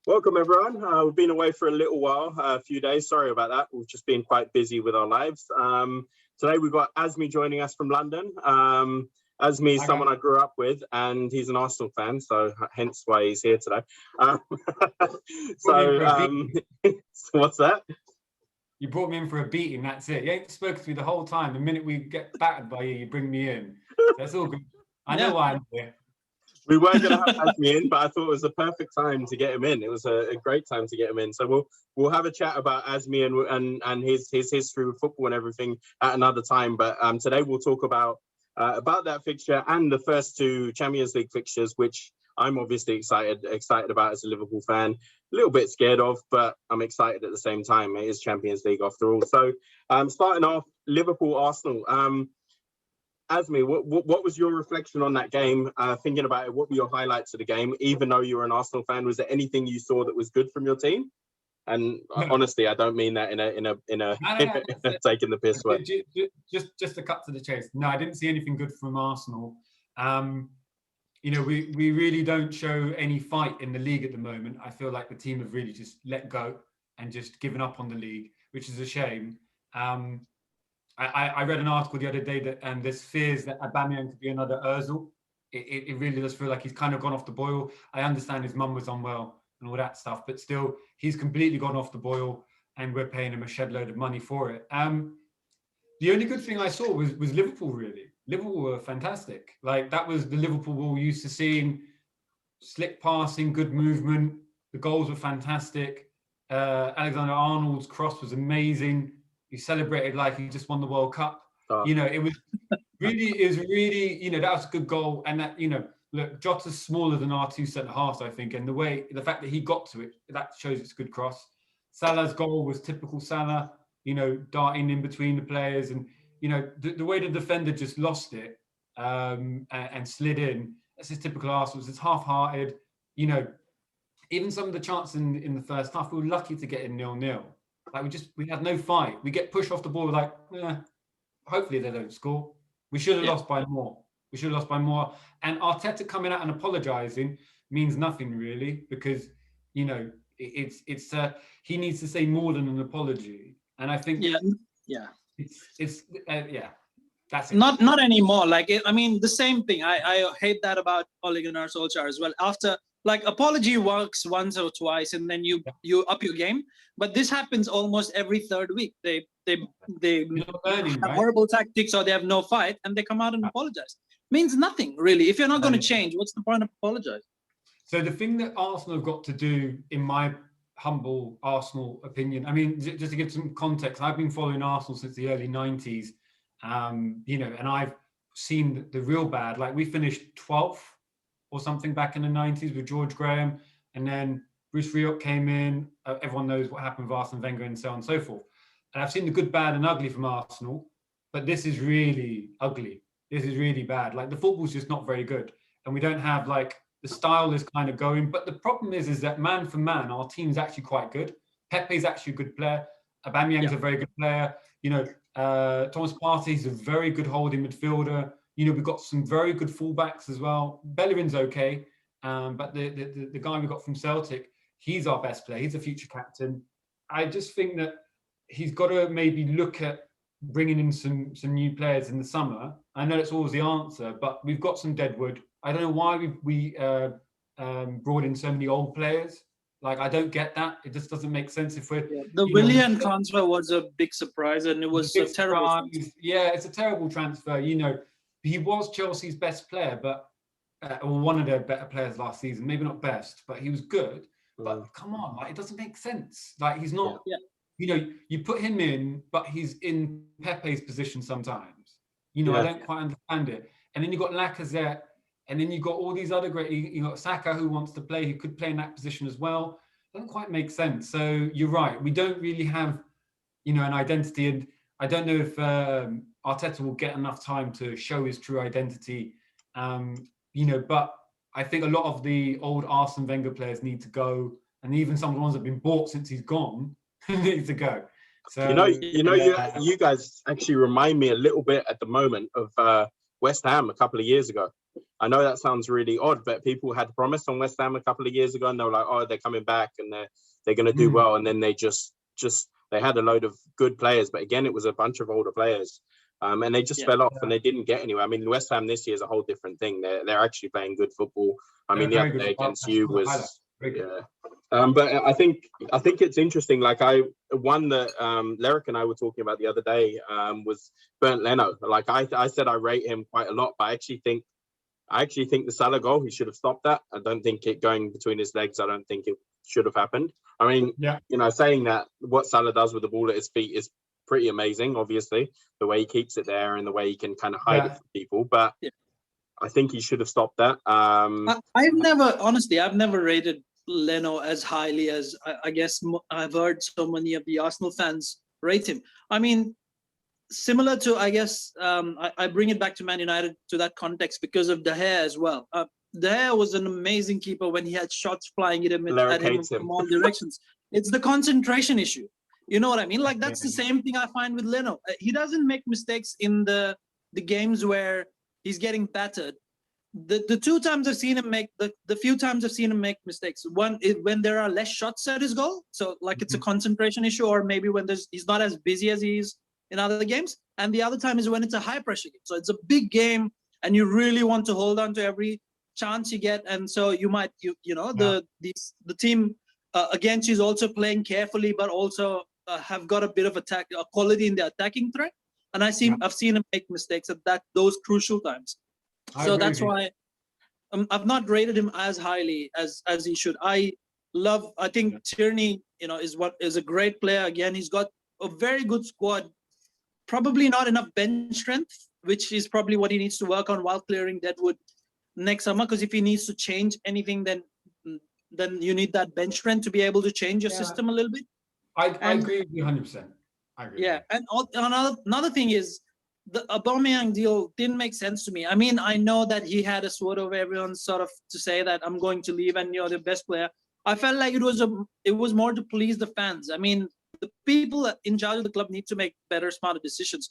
Welcome, everyone. We've been away for a little while, a few days. Sorry about that. We've just been quite busy with our lives. Today, we've got Azmi joining us from London. Azmi is someone I grew up with, and he's an Arsenal fan, so hence why he's here today. So what's that? You brought me in for a beating, that's it. You ain't spoken to me the whole time. The minute we get battered by you, you bring me in. That's all good. I know why I'm here. We were going to have Azmi in, but I thought it was the perfect time to get him in. It was a great time to get him in. So we'll have a chat about Azmi and his history with football and everything at another time. But today we'll talk about that fixture and the first two Champions League fixtures, which I'm obviously excited about as a Liverpool fan. A little bit scared of, but I'm excited at the same time. It is Champions League after all. So starting off, Liverpool-Arsenal. Azmi, what was your reflection on that game? Thinking about it, what were your highlights of the game? Even though you were an Arsenal fan, was there anything you saw that was good from your team? And honestly, I don't mean that in a taking the piss way. Just to cut to the chase. No, I didn't see anything good from Arsenal. We really don't show any fight in the league at the moment. I feel like the team have really just let go and just given up on the league, which is a shame. I read an article the other day that there's fears that Aubameyang could be another Ozil. It really does feel like he's kind of gone off the boil. I understand his mum was unwell and all that stuff, but still, he's completely gone off the boil, and we're paying him a shed load of money for it. The only good thing I saw was Liverpool, really. Liverpool were fantastic. Like, that was the Liverpool we're used to seeing. Slick passing, good movement. The goals were fantastic. Alexander-Arnold's cross was amazing. He celebrated like he just won the World Cup. It was really, that was a good goal. And that, look, Jota's smaller than our two centre-halves, I think. And the fact that he got to it, that shows it's a good cross. Salah's goal was typical Salah, darting in between the players. And, the way the defender just lost it and slid in, that's his typical Arsenal. It's half-hearted. Even some of the chances in the first half, we were lucky to get in 0-0. Like, we had no fight. We get pushed off the ball, like, hopefully they don't score. We should have lost by more. And Arteta coming out and apologising means nothing, really, because, it's he needs to say more than an apology. And I think it's that's it. Not anymore. Like, the same thing. I hate that about Ole Gunnar Solskjaer as well. After, like, apology works once or twice, and then you up your game. But this happens almost every third week. They have horrible tactics, or they have no fight, and they come out and apologize. Means nothing, really. If you're not going to change, what's the point of apologizing? So the thing that Arsenal have got to do, in my humble Arsenal opinion, just to give some context, I've been following Arsenal since the early 90s, and I've seen the real bad. Like, we finished 12th or something back in the 90s with George Graham, and then Bruce Rioch came in. Everyone knows what happened with Arsene Wenger and so on and so forth. And I've seen the good, bad and ugly from Arsenal, but this is really ugly. This is really bad. Like, the football's just not very good. And we don't have, like, the style is kind of going. But the problem is that man for man, our team's actually quite good. Pepe's actually a good player. Aubameyang's a very good player. Thomas Partey's a very good holding midfielder. We've got some very good fullbacks as well. Bellerin's okay. But the guy we got from Celtic, he's our best player. He's a future captain. I just think that he's got to maybe look at bringing in some new players in the summer. I know it's always the answer, but we've got some deadwood. I don't know why we brought in so many old players. Like, I don't get that. It just doesn't make sense if we're... The Willian transfer was a big surprise, and it was a terrible... Yeah, it's a terrible transfer. He was Chelsea's best player, but or one of their better players last season. Maybe not best, but he was good. But come on, like, it doesn't make sense. Like, he's not... you put him in, but he's in Pepe's position sometimes. I don't quite understand it. And then you've got Lacazette, and then you've got all these other great... You've got Saka, who wants to play, who could play in that position as well. Doesn't quite make sense. So you're right. We don't really have, an identity. And I don't know if Arteta will get enough time to show his true identity. But I think a lot of the old Arsene Wenger players need to go. And even some of the ones that have been bought since he's gone need to go. So, you guys actually remind me a little bit at the moment of West Ham a couple of years ago. I know that sounds really odd, but people had promised on West Ham a couple of years ago, and they were like, oh, they're coming back and they're going to do well. And then they just they had a load of good players, but again, it was a bunch of older players. And they just fell off and they didn't get anywhere. I mean, West Ham this year is a whole different thing. They're actually playing good football. I mean, the other day against you was, but I think it's interesting. Like one that Lerick and I were talking about the other day was Bernd Leno. Like I said, I rate him quite a lot, but I actually think the Salah goal, he should have stopped that. I don't think it going between his legs. I don't think it should have happened. I mean, saying that, what Salah does with the ball at his feet is pretty amazing, obviously, the way he keeps it there and the way he can kind of hide it from people. But I think he should have stopped that. I've never rated Leno as highly as I guess I've heard so many of the Arsenal fans rate him. I mean, similar to, I guess, I bring it back to Man United to that context because of De Gea as well. De Gea was an amazing keeper when he had shots flying at him from all directions. It's the concentration issue. You know what I mean? Like, that's the same thing I find with Leno. He doesn't make mistakes in the games where he's getting battered. The two times I've seen him make the few times I've seen him make mistakes. One is when there are less shots at his goal, so like it's a concentration issue, or maybe when he's not as busy as he is in other games. And the other time is when it's a high pressure game. So it's a big game, and you really want to hold on to every chance you get. And so you might the team against you is also playing carefully, but also have got a bit of quality in the attacking threat. And I've seen him make mistakes at those crucial times. So that's why I've not rated him as highly as he should. I think Tierney, is a great player. Again, he's got a very good squad. Probably not enough bench strength, which is probably what he needs to work on while clearing Deadwood next summer. Because if he needs to change anything, then you need that bench strength to be able to change your system a little bit. I agree with you 100%. I agree. Yeah, and another thing is, the Aubameyang deal didn't make sense to me. I mean, I know that he had a sword over everyone sort of to say that I'm going to leave and you're the best player. I felt like it was more to please the fans. I mean, the people in charge of the club need to make better, smarter decisions.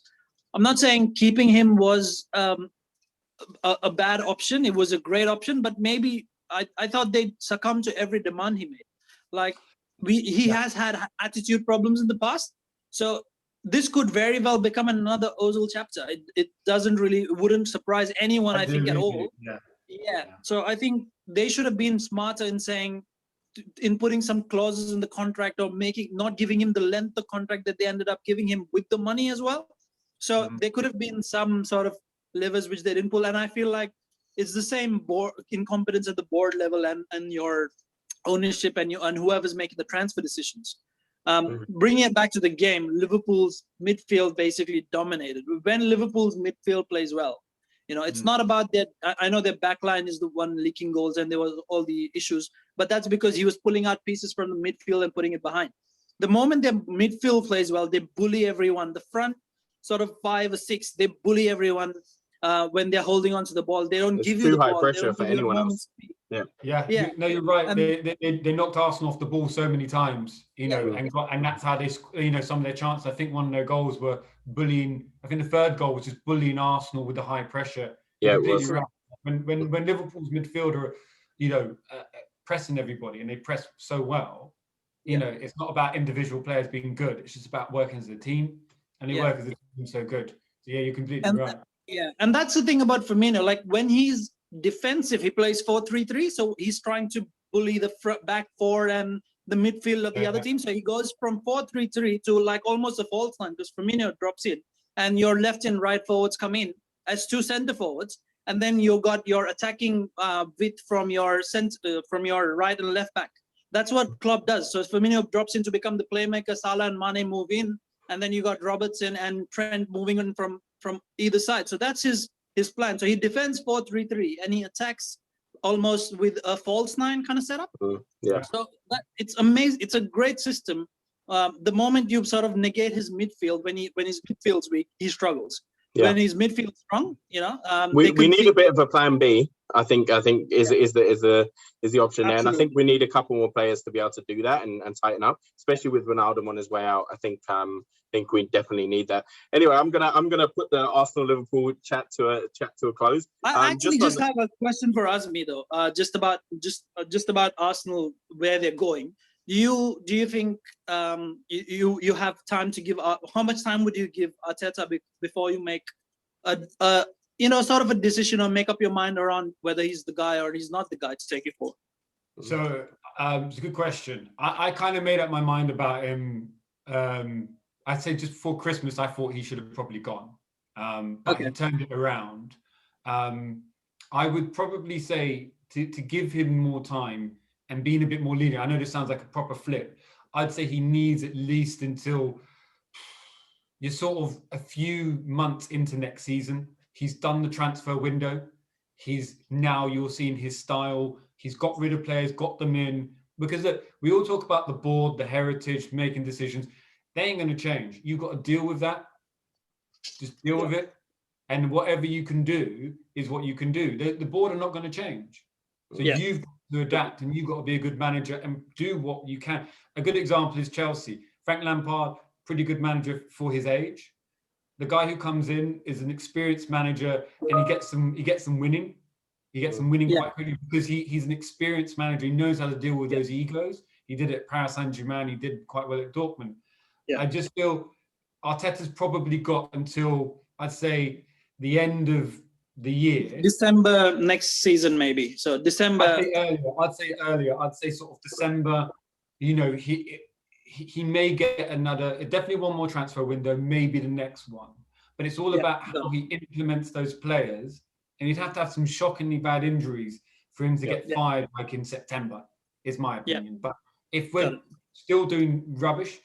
I'm not saying keeping him was a bad option. It was a great option, but maybe I thought they'd succumb to every demand he made. Like he has had attitude problems in the past, so this could very well become another Ozil chapter. It wouldn't surprise anyone, I think, at all. Yeah. So I think they should have been smarter in putting some clauses in the contract, or not giving him the length of contract that they ended up giving him with the money as well. So there could have been some sort of levers which they didn't pull. And I feel like it's the same incompetence at the board level and your ownership and whoever's making the transfer decisions. Bringing it back to the game, Liverpool's midfield basically dominated. When Liverpool's midfield plays well, it's not about that. I know their backline is the one leaking goals and there was all the issues, but that's because he was pulling out pieces from the midfield and putting it behind. The moment their midfield plays well, they bully everyone. The front sort of 5 or 6, they bully everyone when they're holding on to the ball. They don't give you the ball. Too high pressure for anyone else. Yeah. No, you're right. They knocked Arsenal off the ball so many times, and that's how they, some of their chances. I think one of their goals were bullying. I think the third goal was just bullying Arsenal with the high pressure. Yeah, it was. Right. When Liverpool's midfielder, pressing everybody, and they press so well, it's not about individual players being good. It's just about working as a team, and they work as a team so good. So you're completely right. And that's the thing about Firmino. Like when he's defensive, he plays 4-3-3, so he's trying to bully the back four and the midfield of the other team. So he goes from 4-3-3 to like almost a false line, because Firmino drops in and your left and right forwards come in as 2 center forwards, and then you got your attacking width from your right and left back. That's what Klopp does. So Firmino drops in to become the playmaker. Salah and Mane move in, and then you got Robertson and Trent moving in from either side. So that's his plan. So he defends 4-3-3 and he attacks almost with a false 9 kind of setup. So it's amazing. It's a great system. The moment you sort of negate his midfield, when his midfield's weak, he struggles. when his midfield strong. We need a bit of a plan B. I think is the option there, and I think we need a couple more players to be able to do that and tighten up, especially with Ronaldo on his way out. I think we definitely need that. Anyway, I'm gonna put the Arsenal Liverpool chat to a close. I actually just have a question for Azmi though, just about Arsenal, where they're going. Do you think you have time to give? How much time would you give Arteta before you make a sort of a decision or make up your mind around whether he's the guy or he's not the guy to take it forward? So it's a good question. I kind of made up my mind about him. I'd say just before Christmas, I thought he should have probably gone, but he turned it around. I would probably say to give him more time and being a bit more lenient. I know this sounds like a proper flip. I'd say he needs at least until you're sort of a few months into next season. He's done the transfer window. You're seeing his style. He's got rid of players, got them in. Because look, we all talk about the board, the heritage, making decisions. They ain't going to change. You've got to deal with that. Just deal with it. And whatever you can do is what you can do. The board are not going to change. So you've got to adapt, and you've got to be a good manager and do what you can. A good example is Chelsea. Frank Lampard, pretty good manager for his age. The guy who comes in is an experienced manager, and he gets them winning. He gets them winning quite quickly because he's an experienced manager. He knows how to deal with those egos. He did it at Paris Saint-Germain. He did quite well at Dortmund. Yeah. I just feel Arteta's probably got until, I'd say, the end of the year. December next season, maybe. So December. I'd say earlier. I'd say sort of December. He may get definitely one more transfer window, maybe the next one. But it's all about how he implements those players. And he'd have to have some shockingly bad injuries for him to get fired like in September, is my opinion. But if we're still doing rubbish.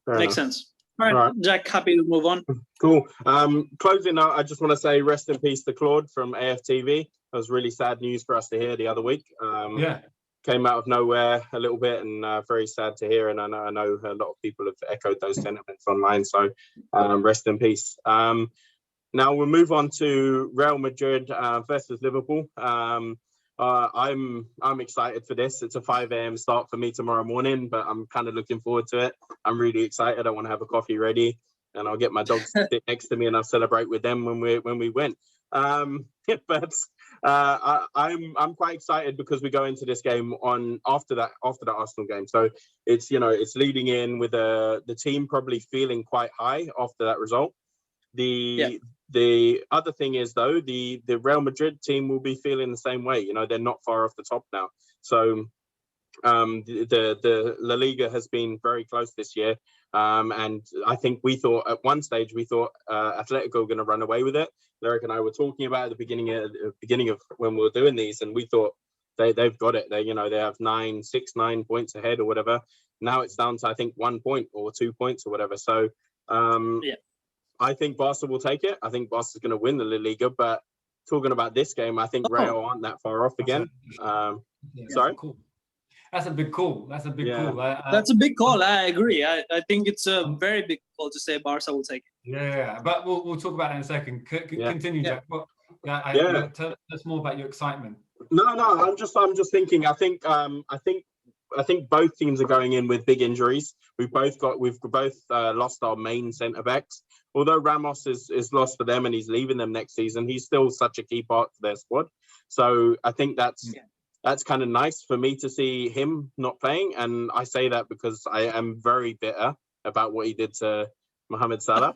Makes sense. All right, Jack, happy to move on. Cool. Closing out, I just want to say rest in peace to Claude from AFTV. That was really sad news for us to hear the other week. Came out of nowhere a little bit, and very sad to hear. And I know a lot of people have echoed those sentiments online. So rest in peace. Now we'll move on to Real Madrid versus Liverpool. I'm excited for this. It's a 5 a.m. start for me tomorrow morning, but I'm kind of looking forward to it. I'm really excited. I want to have a coffee ready, and I'll get my dogs to sit next to me, and I'll celebrate with them when we win. But I'm quite excited because we go into this game after the Arsenal game. So it's leading in with the team probably feeling quite high after that result. The other thing is though, the Real Madrid team will be feeling the same way. They're not far off the top now. So the La Liga has been very close this year. And I think at one stage Atletico were going to run away with it. Derek and I were talking about at the beginning of when we were doing these, and we thought they've got it. They have 9 points ahead or whatever. Now it's down to I think 1 point or 2 points or whatever. So I think Barca will take it. I think Barca's going to win the La Liga. But talking about this game, I think Real aren't that far off again. Sorry. Cool. That's a big call. That's a big call. That's a big call. I agree. I think it's a very big call to say Barca will take it. Yeah. But we'll talk about that in a second. Continue, Jack. Tell us more about your excitement. No. I'm just thinking. I think both teams are going in with big injuries. We've both lost our main centre backs. Although Ramos is lost for them and he's leaving them next season, he's still such a key part of their squad. So I think that's kind of nice for me to see him not playing. And I say that because I am very bitter about what he did to Mohamed Salah.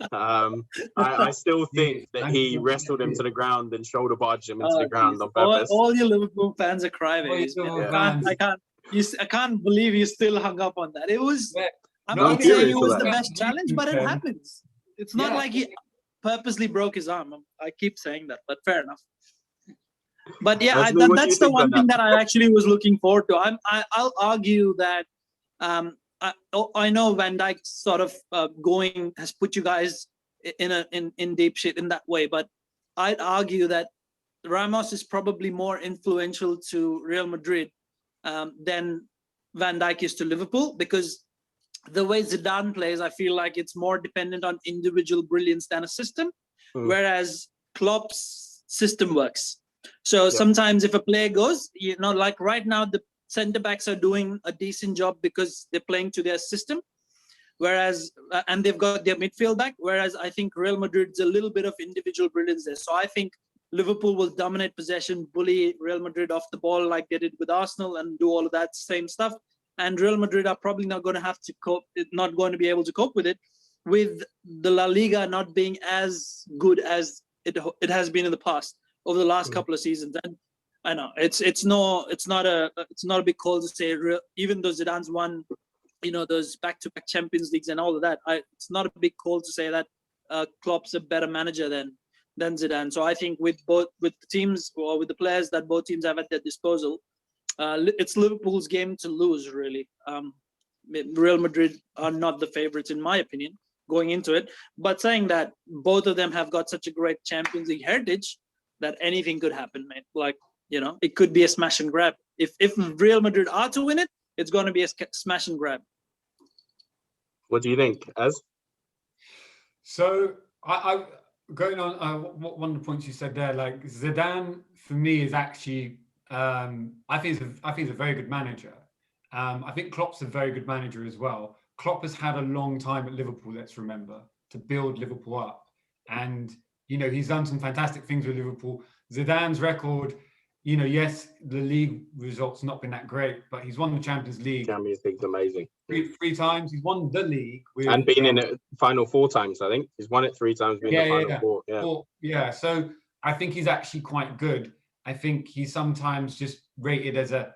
I still think that he wrestled him to the ground and shoulder barged him into the ground on purpose. All your Liverpool fans are crybabies. I can't believe you still hung up on that. It was. I'm not saying it was the best challenge, but it happens. It's not like he purposely broke his arm. I keep saying that, but fair enough. But that's the one thing that I actually was looking forward to. I'll argue that I know Van Dijk sort of going has put you guys in deep shit in that way, but I'd argue that Ramos is probably more influential to Real Madrid than Van Dijk is to Liverpool, because the way Zidane plays, I feel like it's more dependent on individual brilliance than a system, whereas Klopp's system works. So sometimes if a player goes, like right now, the center backs are doing a decent job because they're playing to their system, whereas and they've got their midfield back. Whereas I think Real Madrid's a little bit of individual brilliance there. So I think Liverpool will dominate possession, bully Real Madrid off the ball like they did with Arsenal, and do all of that same stuff. And Real Madrid are probably not going to have to cope, not going to be able to cope with it, with the La Liga not being as good as it has been in the past over the last couple of seasons. And I know it's not a big call to say, even though Zidane's won, those back-to-back Champions Leagues and all of that, it's not a big call to say that Klopp's a better manager than Zidane. So I think with the teams, or with the players that both teams have at their disposal, it's Liverpool's game to lose, really. Real Madrid are not the favorites, in my opinion, going into it. But saying that, both of them have got such a great Champions League heritage that anything could happen, mate. Like, it could be a smash and grab. If Real Madrid are to win it, it's going to be a smash and grab. What do you think, Az? So I going on one of the points you said there, like Zidane for me is actually I think he's a very good manager. I think Klopp's a very good manager as well. Klopp has had a long time at Liverpool, let's remember, to build Liverpool up, and he's done some fantastic things with Liverpool. Zidane's record, yes, the league results not been that great, but he's won the Champions League. Champions League's amazing. Three times. He's won the league and been in it final 4 times. I think he's won it 3 times. Been in the final 4. Yeah. So I think he's actually quite good. I think he's sometimes just rated as a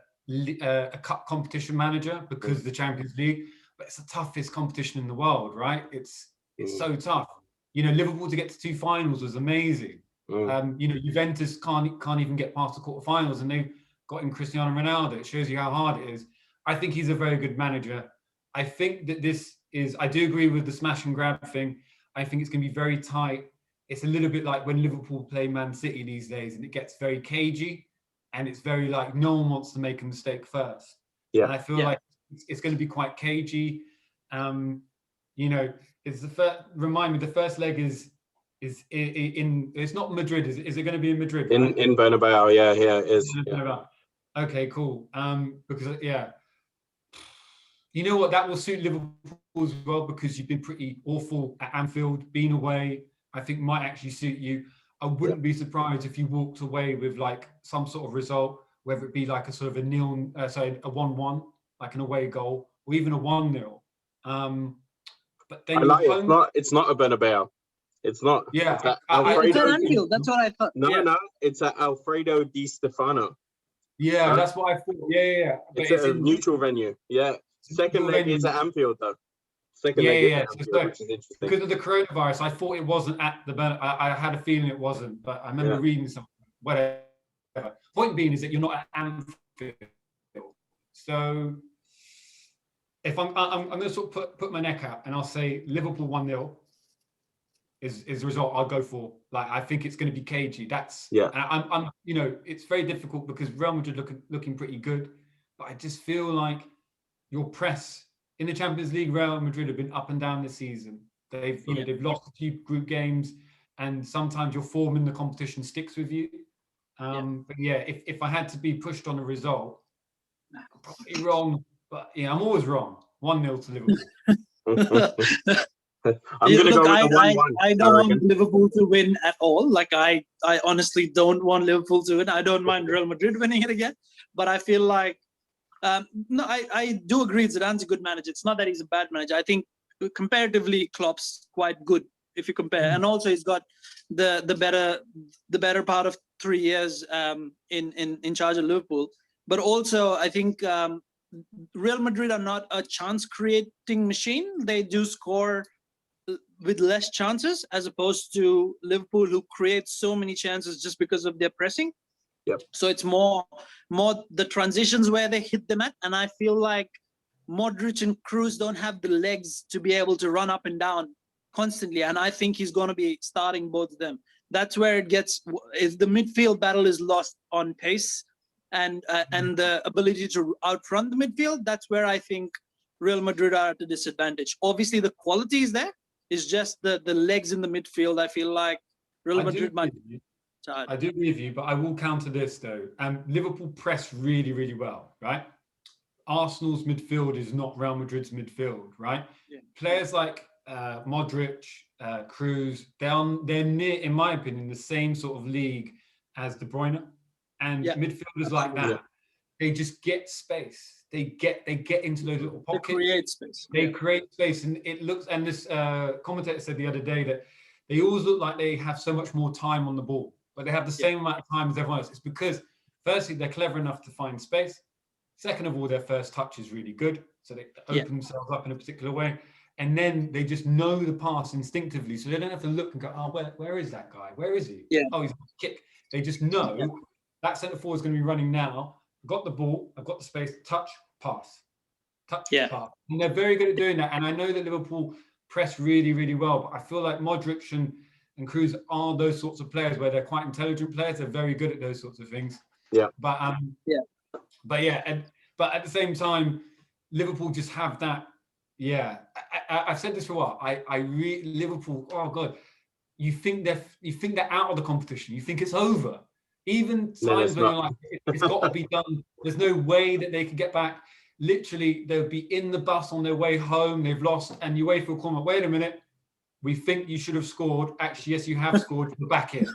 cup competition manager because the Champions League, but it's the toughest competition in the world, right? It's so tough. Liverpool to get to 2 finals was amazing. Juventus can't even get past the quarterfinals, and they've got in Cristiano Ronaldo. It shows you how hard it is. I think he's a very good manager. I think that I do agree with the smash and grab thing. I think it's going to be very tight. It's a little bit like when Liverpool play Man City these days, and it gets very cagey, and it's very like no one wants to make a mistake first. Yeah. And I feel like it's going to be quite cagey. It's the first. Remind me, the first leg is in. It's not Madrid. Is it going to be in Madrid? Right? In Bernabeu, yeah, it is. Yeah. Okay, cool. Because you know what, that will suit Liverpool as well, because you've been pretty awful at Anfield. Being away, I think, might actually suit you. I wouldn't be surprised if you walked away with like some sort of result, whether it be like a sort of a 1-1, like an away goal, or even a 1-0. But then it's not a Bernabeu. It's not. Yeah, it's at Anfield. That's what I thought. No, it's at Alfredo Di Stefano. Yeah, that's what I thought. Yeah. It's a neutral venue. Yeah. Second leg is at Anfield, though. Second leg is at Anfield, which is interesting. Because of the coronavirus, I thought it wasn't at the Bernabeu. I had a feeling it wasn't, but I remember reading something. Whatever. Point being is that you're not at Anfield. So if I'm going to sort of put my neck out, and I'll say Liverpool 1-0 is the result I'll go for. Like, I think it's going to be cagey. And I'm it's very difficult because Real Madrid looking pretty good, but I just feel like your press in the Champions League, Real Madrid have been up and down this season. They've lost a few group games, and sometimes your form in the competition sticks with you. But if I had to be pushed on a result, I'm probably wrong, but I'm always wrong. 1-0 to Liverpool. I'm going to go with the 1-1. I don't want Liverpool to win at all. Like, I honestly don't want Liverpool to win. I don't mind Real Madrid winning it again, but I feel like I do agree Zidane's a good manager. It's not that he's a bad manager. I think comparatively Klopp's quite good if you compare, and also he's got the better part of 3 years in charge of Liverpool. But also I think Real Madrid are not a chance creating machine. They do score with less chances, as opposed to Liverpool, who create so many chances just because of their pressing. Yep. So it's more the transitions where they hit them at, and I feel like Modric and Kroos don't have the legs to be able to run up and down constantly, and I think he's going to be starting both of them. That's where it gets, if the midfield battle is lost on pace and the ability to outrun the midfield. That's where I think Real Madrid are at a disadvantage. Obviously, the quality is there. It's just the legs in the midfield. I feel like Real Madrid might. I do agree with you, but I will counter this though. Liverpool press really, really well, right? Arsenal's midfield is not Real Madrid's midfield, right? Yeah. Players like Modric, Cruz, they're near, in my opinion, the same sort of league as De Bruyne, and midfielders like that, they just get space. They get into those little pockets. They create space. They create space, and it looks. And this commentator said the other day that they always look like they have so much more time on the ball, but they have the same amount of time as everyone else. It's because, firstly, they're clever enough to find space. Second of all, their first touch is really good, so they open themselves up in a particular way. And then they just know the pass instinctively, so they don't have to look and go, oh, where is that guy? Where is he? Yeah. Oh, he's on the kick. They just know that centre forward is going to be running now. I've got the ball, I've got the space, touch, pass. Touch, pass. And they're very good at doing that. And I know that Liverpool press really, really well, but I feel like Modric and Cruz are those sorts of players where they're quite intelligent players. They're very good at those sorts of things. Yeah. But at the same time, Liverpool just have that. Yeah, I've said this for a while. Liverpool. Oh God, you think they're out of the competition. You think it's over. Even times when you're like, it's got to be done. There's no way that they can get back. Literally, they'll be in the bus on their way home. They've lost, and you wait for a call. Wait a minute. We think you should have scored. Actually, yes, you have scored. You're back in.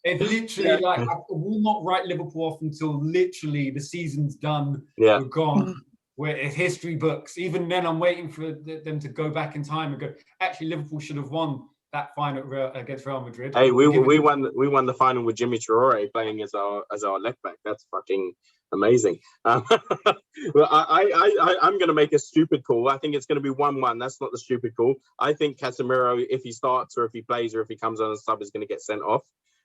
It's literally like, I will not write Liverpool off until literally the season's done. We're gone. We're in history books. Even then, I'm waiting for them to go back in time and go, actually, Liverpool should have won that final against Real Madrid. Hey, we won the final with Jimmy Traore playing as our left back. That's fucking amazing. Well, I'm going to make a stupid call. I think it's going to be 1-1. That's not the stupid call. I think Casemiro, if he starts or if he plays or if he comes on as sub, is going to get sent off.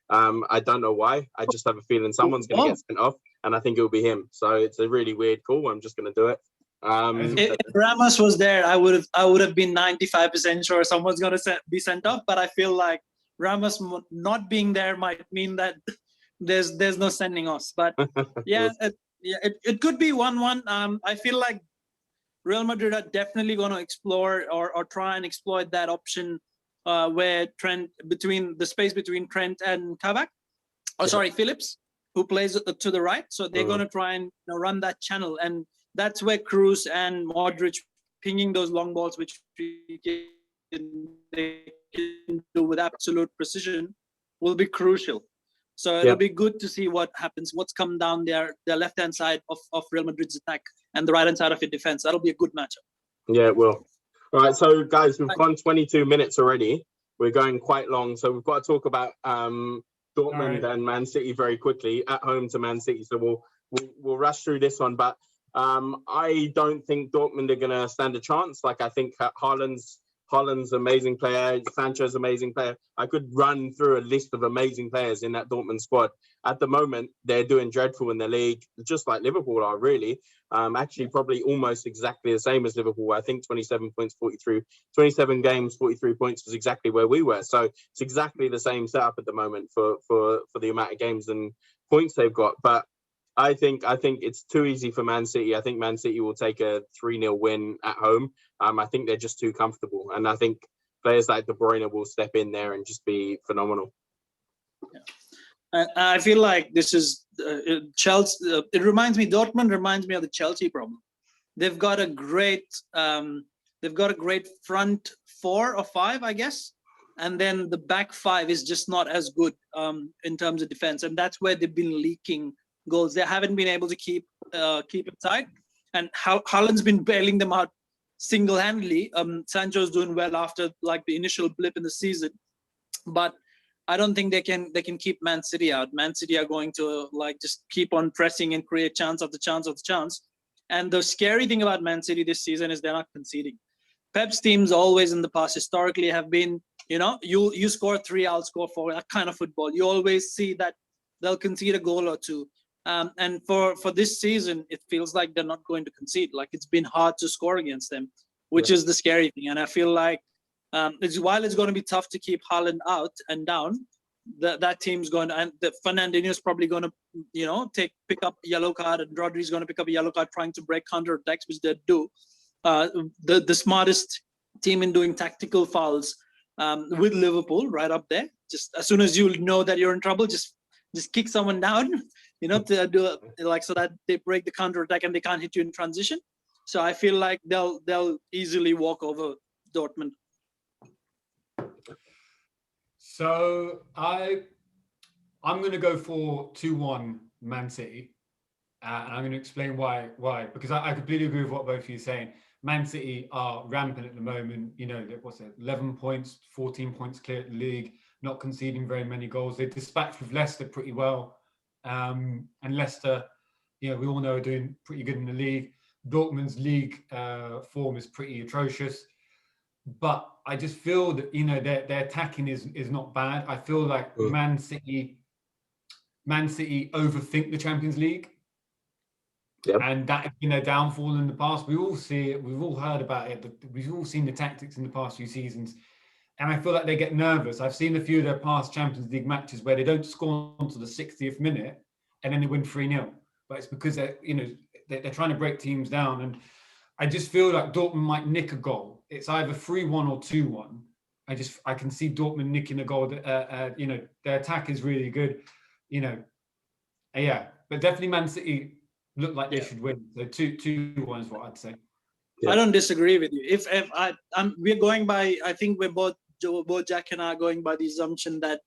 I don't know why. I just have a feeling someone's going to get sent off, and I think it'll be him. So it's a really weird call. I'm just going to do it. If Ramos was there, I would have been 95% sure someone's going to be sent off. But I feel like Ramos not being there might mean that there's no sending off. But it could be 1-1. I feel like Real Madrid are definitely going to explore or try and exploit that option where between Trent and Kabak, Phillips, who plays to the right. So they're going to try and run that channel, and that's where Cruz and Modric pinging those long balls, which they can do with absolute precision, will be crucial. So it'll be good to see what happens, what's come down their left-hand side of Real Madrid's attack and the right-hand side of your defense. That'll be a good matchup. Yeah, it will. All right, so guys, we've gone 22 minutes already. We're going quite long, so we've got to talk about Dortmund and Man City very quickly at home to Man City. So we'll rush through this one, but I don't think Dortmund are going to stand a chance. Like, I think Haaland's amazing player, Sancho's amazing player. I could run through a list of amazing players in that Dortmund squad. At the moment, they're doing dreadful in the league, just like Liverpool are, really. Actually, probably almost exactly the same as Liverpool. I think 27 points, 27 games, 43 points was exactly where we were. So it's exactly the same setup at the moment for the amount of games and points they've got. But I think it's too easy for Man City. I think Man City will take a 3-0 win at home. I think they're just too comfortable. And I think players like De Bruyne will step in there and just be phenomenal. Yeah. I feel like this is Chelsea. Dortmund reminds me of the Chelsea problem. They've got a great front 4 or 5, I guess. And then the back 5 is just not as good in terms of defense. And that's where they've been leaking goals. They haven't been able to keep it tight, and Haaland's been bailing them out single-handedly. Sancho's doing well after like the initial blip in the season, but I don't think they can keep Man City out. Man City are going to just keep on pressing and create chance after chance after chance. And the scary thing about Man City this season is they're not conceding. Pep's teams always in the past historically have been, you score 3, I'll score 4, that kind of football. You always see that they'll concede a goal or two. And for this season, it feels like they're not going to concede. Like, it's been hard to score against them, which is the scary thing. And I feel like while it's going to be tough to keep Haaland out and down, that team's going to, and the Fernandinho's probably going to, you know, pick up a yellow card, and Rodri's going to pick up a yellow card trying to break counter attacks, which they do. The smartest team in doing tactical fouls with Liverpool right up there. Just as soon as you know that you're in trouble, just kick someone down, you know, to do like so that they break the counter attack and they can't hit you in transition. So I feel like they'll easily walk over Dortmund. So I'm going to go for 2-1 Man City, and I'm going to explain why. Because I completely agree with what both of you are saying. Man City are rampant at the moment. You know, what's it? 11 points, 14 points clear at the league, not conceding very many goals. They dispatched with Leicester pretty well, and Leicester, you know, we all know are doing pretty good in the league. Dortmund's league form is pretty atrocious. But I just feel that, you know, their attacking is not bad. I feel like Man City overthink the Champions League. Yep. And that has been their downfall in the past. We all see it. We've all heard about it. We've all seen the tactics in the past few seasons. And I feel like they get nervous. I've seen a few of their past Champions League matches where they don't score until the 60th minute and then they win 3-0. But it's because they're trying to break teams down. And I just feel like Dortmund might nick a goal. It's either 3-1 or 2-1. I can see Dortmund nicking a goal. You know, their attack is really good. You know, yeah. But definitely Man City look like they should win. So 2-1 is what I'd say. Yeah. I don't disagree with you. We're going by, I think we're both Jack and I are going by the assumption that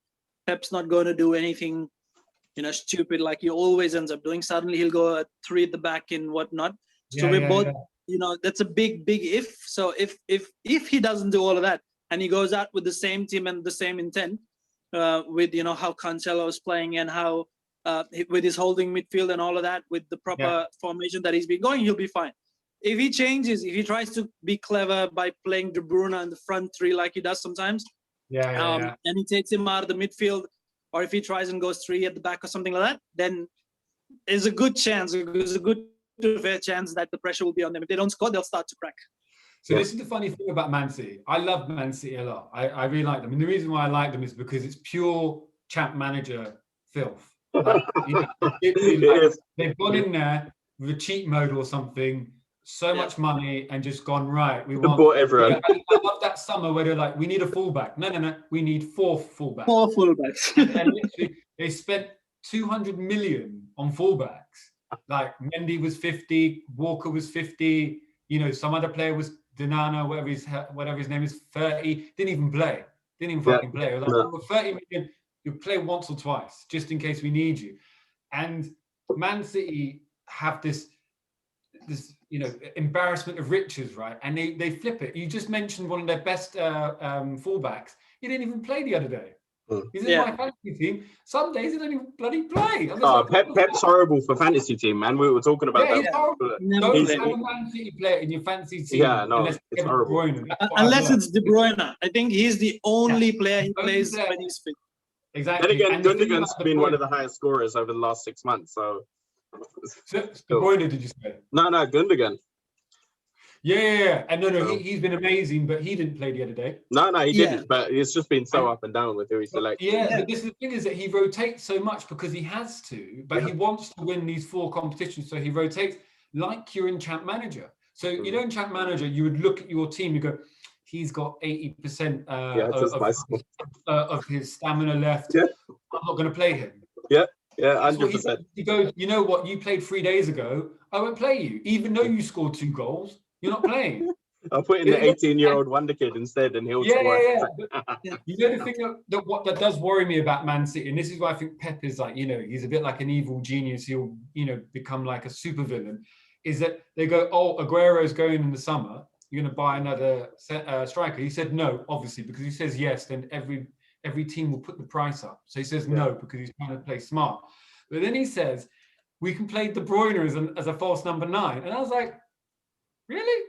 Pep's not going to do anything, you know, stupid like he always ends up doing. Suddenly he'll go 3 at the back and whatnot. So we're both, you know, that's a big if. So if he doesn't do all of that and he goes out with the same team and the same intent, with, you know, how Cancelo is playing and how with his holding midfield and all of that, with the proper formation that he's been going, he'll be fine. If he changes, if he tries to be clever by playing De Bruyne in the front 3 like he does sometimes, and he takes him out of the midfield, or if he tries and goes 3 at the back or something like that, then there's a good chance, fair chance that the pressure will be on them. If they don't score, they'll start to crack. So this is the funny thing about Man City. I love Man City a lot. I really like them. And the reason why I like them is because it's pure champ manager filth. Like, you know, they've gone in there with a cheat mode or something, so much money, and just gone, right, we want... bought everyone. I love that summer where they're like, we need a fullback. No, we need 4 fullbacks. 4 fullbacks. And literally, they spent 200 million on fullbacks. Like Mendy was 50, Walker was 50, you know, some other player was Dinano, whatever his name is, 30, didn't even play. Didn't even fucking play. It was like, 30 million, you play once or twice, just in case we need you. And Man City have this, you know, embarrassment of riches, right? And they flip it. You just mentioned one of their best fullbacks. He didn't even play the other day. He's in my fantasy team. Some days he don't even bloody play. Pep's horrible for fantasy team, man. We were talking about that. He's horrible. Don't have a Man City player in your fantasy team. Yeah, no, it's horrible. Unless it's De Bruyne. I think he's the only player he plays when he's fit. Exactly. Then again, Gundogan's been one of the highest scorers over the last 6 months. So De Bruyne, did you say? No, Gundogan. Yeah. And no, he's been amazing, but he didn't play the other day. No, he didn't. But it's just been so up and down with who he selects. But the thing is that he rotates so much because he has to, but he wants to win these 4 competitions, so he rotates like you're in Champ Manager. So you know, in Champ Manager, you would look at your team, you go, he's got 80% of his stamina left. I'm not going to play him. 100%. He goes, you know what? You played 3 days ago. I won't play you, even though you scored 2 goals. You're not playing. I'll put in the 18-year-old wonder kid instead, and he'll score. You know, the thing that does worry me about Man City, and this is why I think Pep is like, you know, he's a bit like an evil genius. He'll, you know, become like a supervillain. Is that they go, oh, Aguero's going in the summer. You're going to buy another striker. He said no, obviously, because he says yes, then every team will put the price up. So he says no because he's trying to play smart. But then he says we can play De Bruyne as a false number 9, and I was like, really?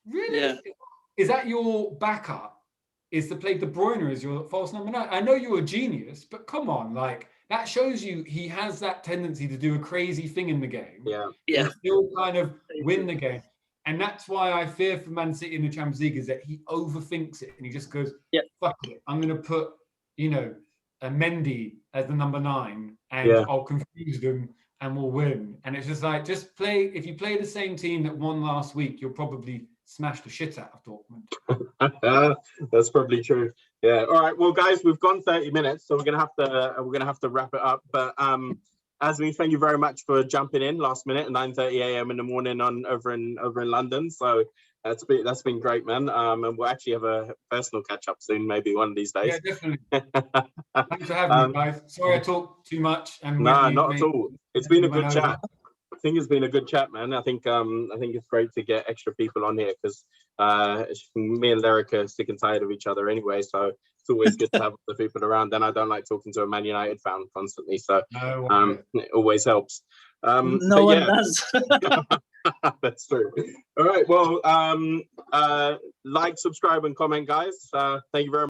Yeah. Is that your backup? Is to play De Bruyne as your false number 9? I know you're a genius, but come on, like that shows you he has that tendency to do a crazy thing in the game. And still kind of win the game. And that's why I fear for Man City in the Champions League is that he overthinks it and he just goes, fuck it. I'm going to put, you know, Mendy as the number 9, and I'll confuse them and we'll win. And it's just like, just play. If you play the same team that won last week, you'll probably smash the shit out of Dortmund. That's probably true. Yeah. All right. Well, guys, we've gone 30 minutes, so we're gonna have to wrap it up. But Azmi, thank you very much for jumping in last minute at 9:30 a.m. in the morning over in London. So that's been great, man. And we'll actually have a personal catch up soon, maybe one of these days. Yeah, definitely. Thanks for having me, guys. Sorry I talked too much. And no, not at all. It's been a good chat. I think it's been a good chat, man. I think it's great to get extra people on here because me and Lyric are sick and tired of each other anyway. So it's always good to have the people around. And I don't like talking to a Man United fan constantly. So it always helps. No one does. That's true. All right. Well, like, subscribe, and comment, guys. Thank you very much.